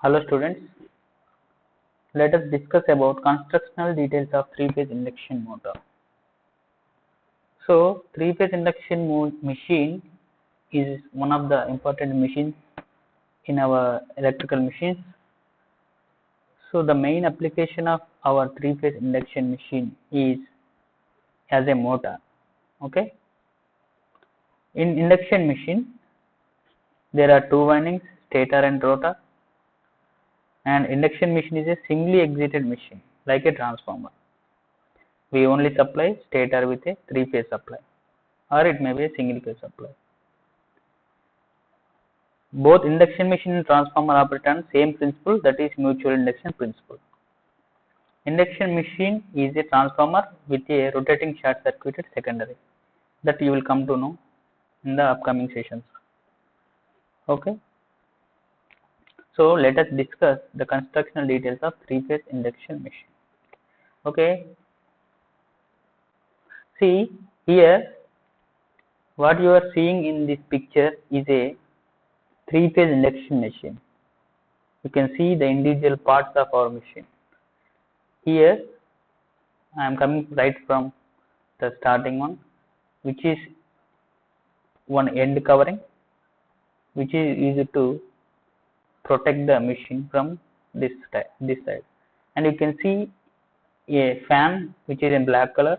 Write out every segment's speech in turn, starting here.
Hello students, let us discuss about constructional details of three-phase induction motor. So, three-phase induction machine is one of the important machines in our electrical machines. So, the main application of our three-phase induction machine is as a motor. Okay. In induction machine, there are two windings, stator and rotor. And induction machine is a singly exited machine like a transformer. We only supply stator with a three-phase supply, or it may be a single phase supply. Both induction machine and transformer operate on same principle, that is mutual induction principle. Induction machine is a transformer with a rotating short circuited secondary, that you will come to know in the upcoming sessions. Okay. So let us discuss the constructional details of three-phase induction machine. Okay. See here, what you are seeing in this picture is a three-phase induction machine. You can see the individual parts of our machine. Here I am coming right from the starting one, which is one end covering, which is used to protect the machine from this side, and you can see a fan which is in black color.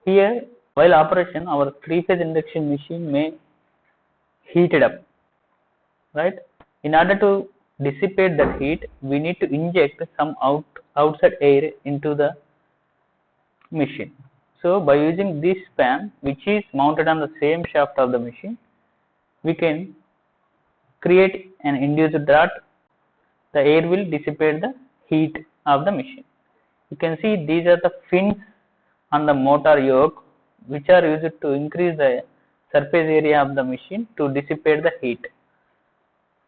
Here, while operation, our three-phase induction machine may heat it up, right? In order to dissipate that heat, we need to inject some outside air into the machine. So, by using this fan, which is mounted on the same shaft of the machine, we can create an induced draft. The air will dissipate the heat of the machine. You can see these are the fins on the motor yoke, which are used to increase the surface area of the machine to dissipate the heat.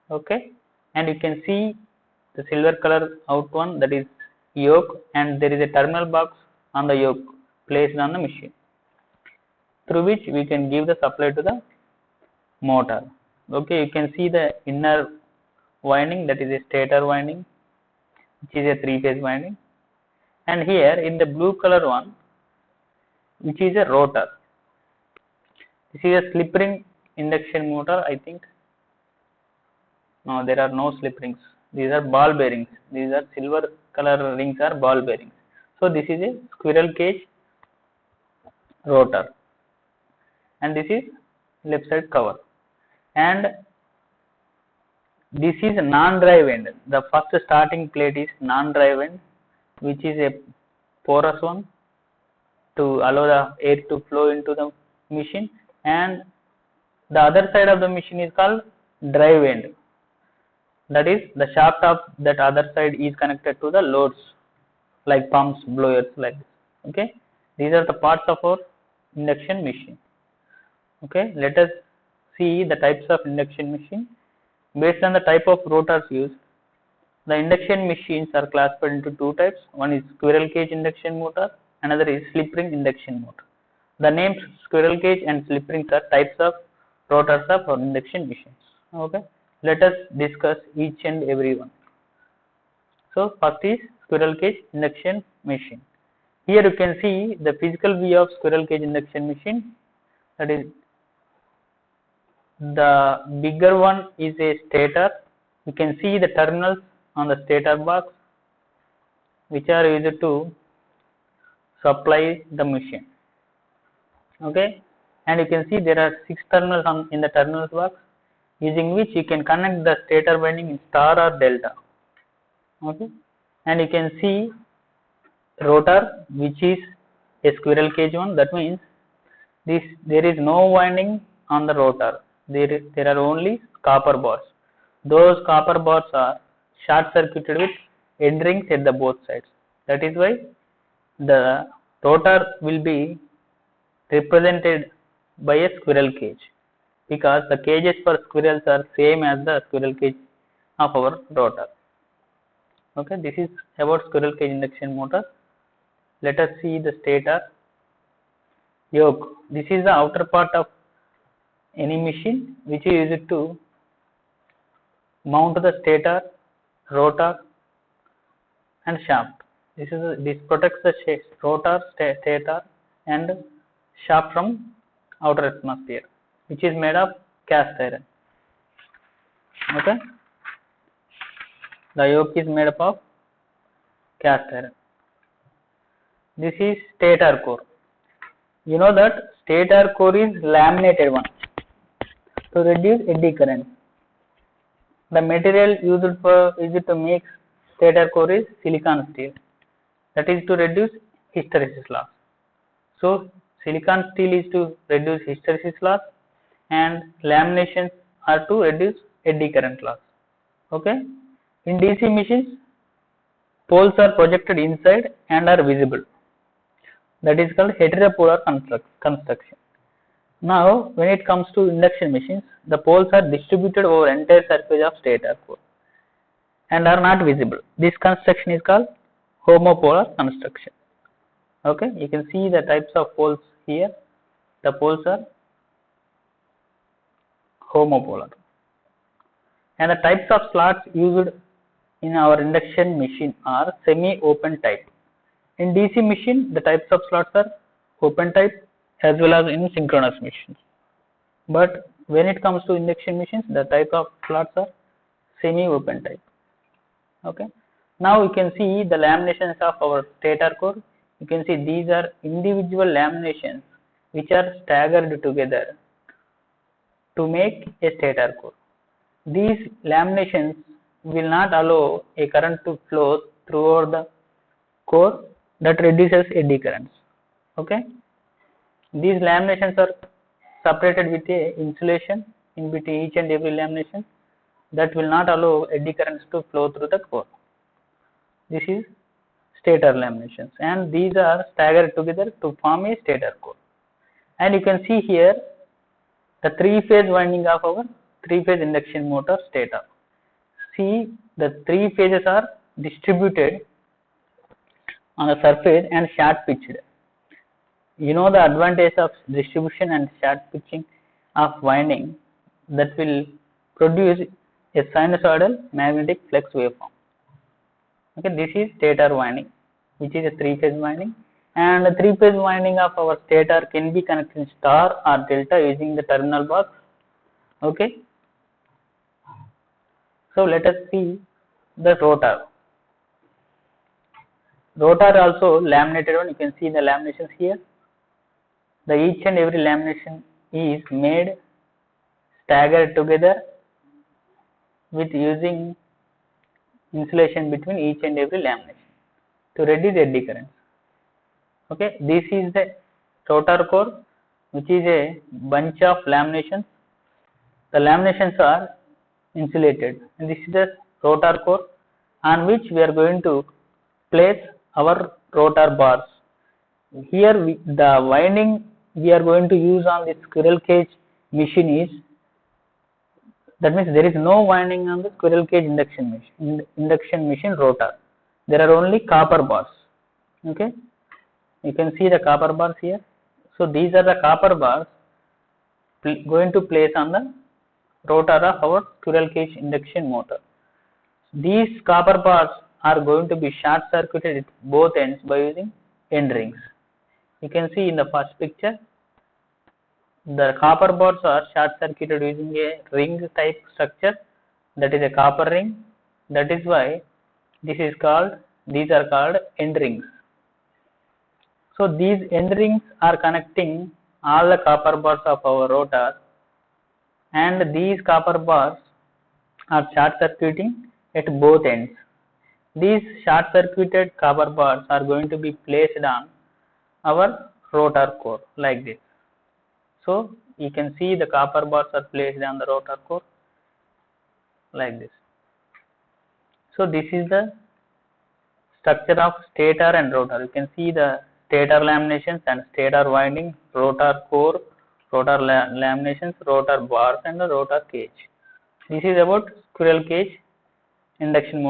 Okay, and you can see the silver color out one, that is yoke, and there is a terminal box on the yoke placed on the machine, through which we can give the supply to the motor. Okay, you can see the inner winding, that is a stator winding, which is a three-phase winding, and here in the blue color one, which is a rotor. This is a slip ring induction motor, I think. No, there are no slip rings. These are ball bearings. These are silver color rings are ball bearings. So this is a squirrel cage rotor, and this is left side cover, and this is a non-drive end. The first starting plate is non-drive end, which is a porous one to allow the air to flow into the machine, and the other side of the machine is called drive end. That is, the shaft of that other side is connected to the loads like pumps, blowers, like this. Okay, these are the parts of our induction machine. Okay, let us see the types of induction machine. Based on the type of rotors used, the induction machines are classified into two types. One is squirrel cage induction motor, another is slip ring induction motor. The names squirrel cage and slip rings are types of rotors of our induction machines. Okay, let us discuss each and every one. So first is squirrel cage induction machine. Here you can see the physical view of squirrel cage induction machine. That is, the bigger one is a stator. You can see the terminals on the stator box, which are used to supply the machine. Okay, and you can see there are 6 terminals in the terminals box, using which you can connect the stator winding in star or delta. Okay, and you can see rotor, which is a squirrel cage one. That means there is no winding on the rotor. There are only copper bars. Those copper bars are short circuited with end rings at the both sides. That is why the rotor will be represented by a squirrel cage, because the cages for squirrels are same as the squirrel cage of our rotor. Okay, this is about squirrel cage induction motor. Let us see the stator yoke. This is the outer part of any machine, which is used to mount the stator rotor and shaft. This protects the rotor, stator and shaft from outer atmosphere, which is made of cast iron. Okay, the yoke is made up of cast iron. This is stator core. You know that stator core is laminated one to reduce eddy current. The material used to make stator core is silicon steel. That is to reduce hysteresis loss. So silicon steel is to reduce hysteresis loss, and laminations are to reduce eddy current loss. Okay. In DC machines, poles are projected inside and are visible. That is called heteropolar construction. Now, when it comes to induction machines, the poles are distributed over entire surface of stator core and are not visible. This construction is called homopolar construction. Okay, you can see the types of poles here. The poles are homopolar. And the types of slots used in our induction machine are semi-open type. In DC machine, the types of slots are open type as well as in synchronous machines. But when it comes to induction machines, the type of slots are semi-open type. Okay. Now you can see the laminations of our stator core. You can see these are individual laminations which are staggered together to make a stator core. These laminations will not allow a current to flow throughout the core, that reduces eddy currents. Okay. These laminations are separated with a insulation in between each and every lamination that will not allow eddy currents to flow through the core. This is stator laminations, and these are staggered together to form a stator core. And you can see here the three-phase winding of our three-phase induction motor stator. See, the three phases are distributed on the surface and short pitched. You know the advantage of distribution and short pitching of winding that will produce a sinusoidal magnetic flux waveform. Okay, this is stator winding, which is a three-phase winding, and the three-phase winding of our stator can be connected in star or delta using the terminal box. Okay. So let us see the rotor. Rotor also laminated one. You can see the laminations here. The each and every lamination is made staggered together with using insulation between each and every lamination to reduce eddy currents. Okay, this is the rotor core, which is a bunch of laminations. The laminations are insulated, and this is the rotor core on which we are going to place our rotor bars. Here the winding we are going to use on the squirrel cage machine is, that means there is no winding on the squirrel cage induction machine rotor. There are only copper bars. Okay, you can see the copper bars here. So these are the copper bars going to place on the rotor of our squirrel cage induction motor. These copper bars are going to be short circuited at both ends by using end rings. You can see in the first picture, the copper bars are short circuited using a ring type structure, that is a copper ring. That is why these are called end rings. So these end rings are connecting all the copper bars of our rotor, and these copper bars are short circuiting at both ends. These short circuited copper bars are going to be placed on our rotor core like this. So you can see the copper bars are placed on the rotor core like this. So this is the structure of stator and rotor. You can see the stator laminations and stator winding, rotor core, rotor laminations, rotor bars, and the rotor cage. This is about squirrel cage induction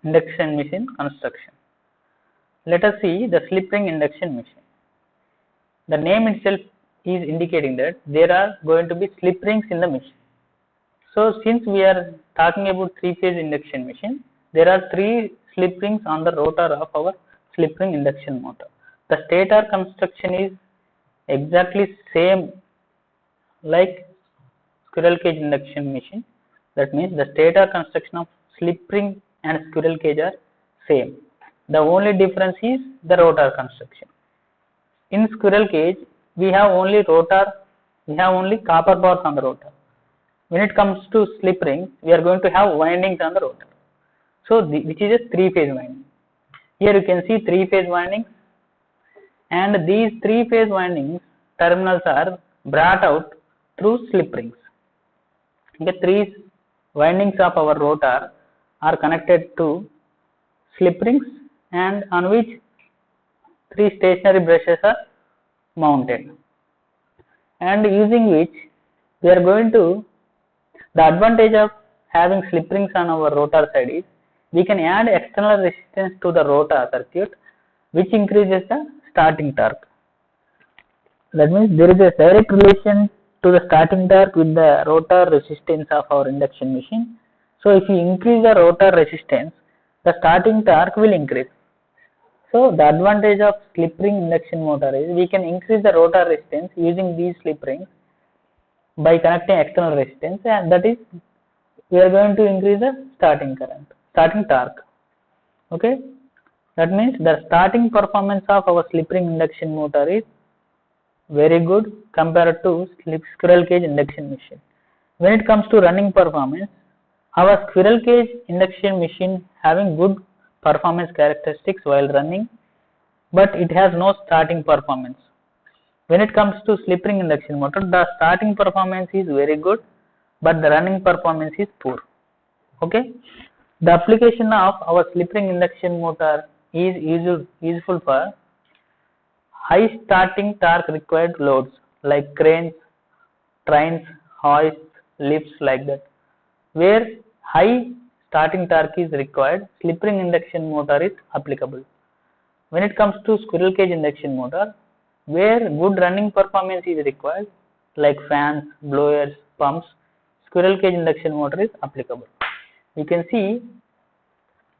machine construction. Let us see the slip ring induction machine. The name itself is indicating that there are going to be slip rings in the machine. So since we are talking about three-phase induction machine, there are three slip rings on the rotor of our slip ring induction motor. The stator construction is exactly same like squirrel cage induction machine. That means the stator construction of slip ring and squirrel cage are same. The only difference is the rotor construction. In squirrel cage, we have only copper bars on the rotor. When it comes to slip ring, we are going to have windings on the rotor. So, which is a three-phase winding. Here you can see three-phase windings, and these three-phase windings terminals are brought out through slip rings. Okay, three windings of our rotor are connected to slip rings, and on which three stationary brushes are mounted, and using which we are going to, the advantage of having slip rings on our rotor side is we can add external resistance to the rotor circuit, which increases the starting torque. That means there is a direct relation to the starting torque with the rotor resistance of our induction machine. So if you increase the rotor resistance, the starting torque will increase. So the advantage of slip ring induction motor is we can increase the rotor resistance using these slip rings by connecting external resistance, and that is we are going to increase the starting torque. Okay, that means the starting performance of our slip ring induction motor is very good compared to squirrel cage induction machine. When it comes to running performance, our squirrel cage induction machine having good performance characteristics while running, but it has no starting performance. When it comes to slip ring induction motor, the starting performance is very good, but the running performance is poor. Okay, the application of our slip ring induction motor is useful for high starting torque required loads like cranes, trains, hoists, lifts, like that. Where high starting torque is required, slip ring induction motor is applicable. When it comes to squirrel cage induction motor, where good running performance is required, like fans, blowers, pumps, squirrel cage induction motor is applicable. You can see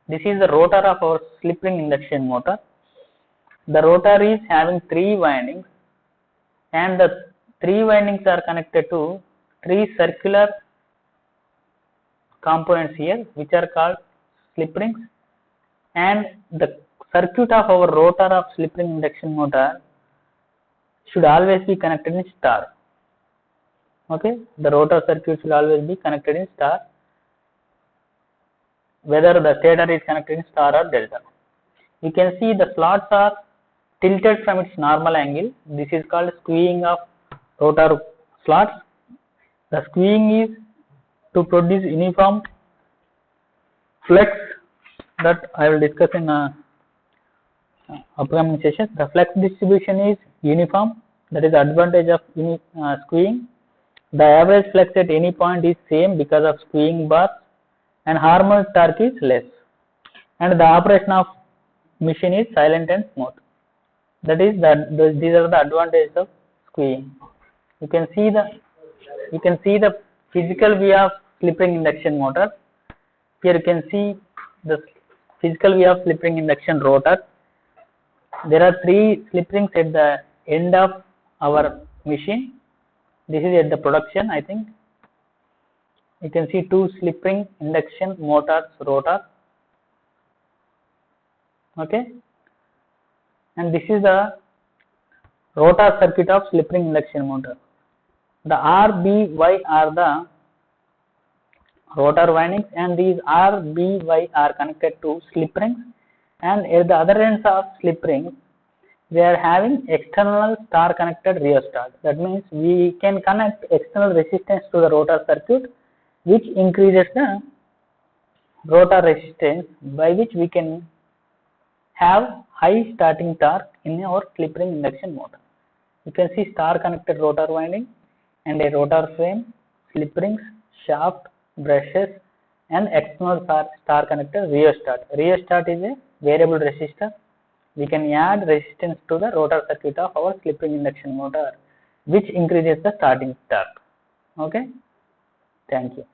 this is the rotor of our slip ring induction motor. The rotor is having three windings, and the three windings are connected to three circular components here, which are called slip rings, and the circuit of our rotor of slip ring induction motor should always be connected in star. Okay, the rotor circuit should always be connected in star, whether the stator is connected in star or delta. You can see the slots are tilted from its normal angle. This is called skewing of rotor slots. The skewing is to produce uniform flex, that I will discuss in upcoming sessions. The flex distribution is uniform, that is the advantage of skewing. The average flex at any point is same because of skewing bars, and harmonic torque is less, and the operation of machine is silent and smooth. That is these are the advantages of skewing. You can see the physical view of slip ring induction motor. Here you can see the physical view of slip ring induction rotor. There are three slip rings at the end of our machine. This is at the production, I think. You can see two slip ring induction motors rotor. Okay, and this is the rotor circuit of slip ring induction motor. The R, B, Y are the rotor windings, and these R, B, Y are connected to slip rings, and at the other ends of slip rings we are having external star connected rheostat. That means we can connect external resistance to the rotor circuit, which increases the rotor resistance, by which we can have high starting torque in our slip ring induction motor. You can see star connected rotor winding and a rotor frame, slip rings, shaft, brushes, and external star connected rheostat. Rheostat is a variable resistor. We can add resistance to the rotor circuit of our slip ring induction motor, which increases the starting torque. Okay, thank you.